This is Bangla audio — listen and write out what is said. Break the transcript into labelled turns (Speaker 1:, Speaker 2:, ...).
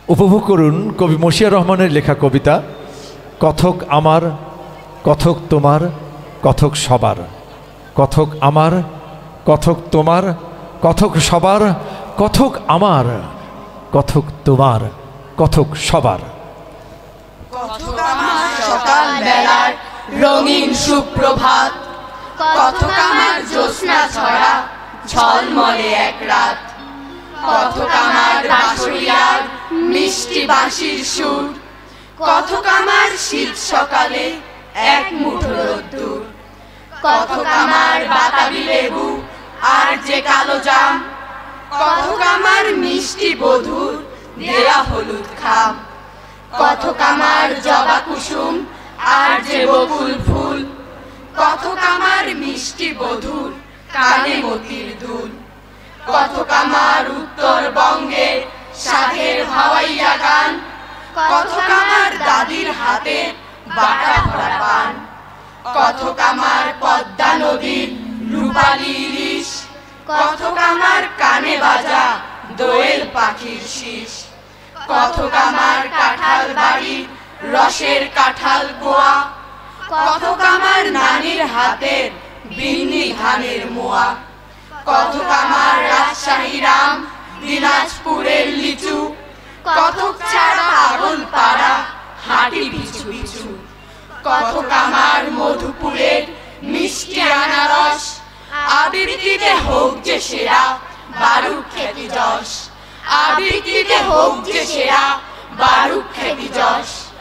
Speaker 1: উপভোগ করুন কবি মশিউর রহমানের লেখা কবিতা কথক আমার, কথক তোমার, কথক সবার। কথক আমার, কথক তোমার, কথক সবার, কথক আমার, কথক তোমার, কথক সবার।
Speaker 2: কথক আমার সকাল বেলার রঙিন সুপ্রভাত, কথক আমার জ্যোৎস্না ছড়া ঝলমলে এক রাত, কথক আমার বাঁশরিয়ার মিষ্টি বাঁশির সুর, কথক আমার শীত সকালে এক মুঠো রোদ্দুর, কথক আমার বাতাবি লেবু আর যে কালো জাম, কথক আমার মিষ্টি বধূর দেয়া হলুদ খাম, কথক আমার জবা কুসুম আর যে বকুল ফুল, কথক আমার মিষ্টি বধূর কানে মতির দুল, কথক আমার উত্তরবঙ্গে সাধের ভাওয়াইয়া গান, কথক আমার দাদির হাতে বাটা ভরা পান, কথক আমার পদ্মা নদীর রূপালী ইলিশ, কথক আমার কানে বাজা দোয়েল পাখির শীষ, কথক আমার কাঁঠাল বাড়ির রসের কাঁঠাল কোয়া, কথক আমার নানির হাতের বিন্নি ধানের মোয়া, কথক আমার রাজশাহী রাম দিনাজপুরের লিচু, কথক ছাড়া পাগল পাড়া হাঁটি পিছু পিছু, কথক আমার মধুপুরের মিষ্টি আনারস, আবৃত্তিতে হোক যে সেরা বারুক খ্যাতি যশ, আবৃত্তিতে হোক যে সেরা বারুক খ্যাতি যশ।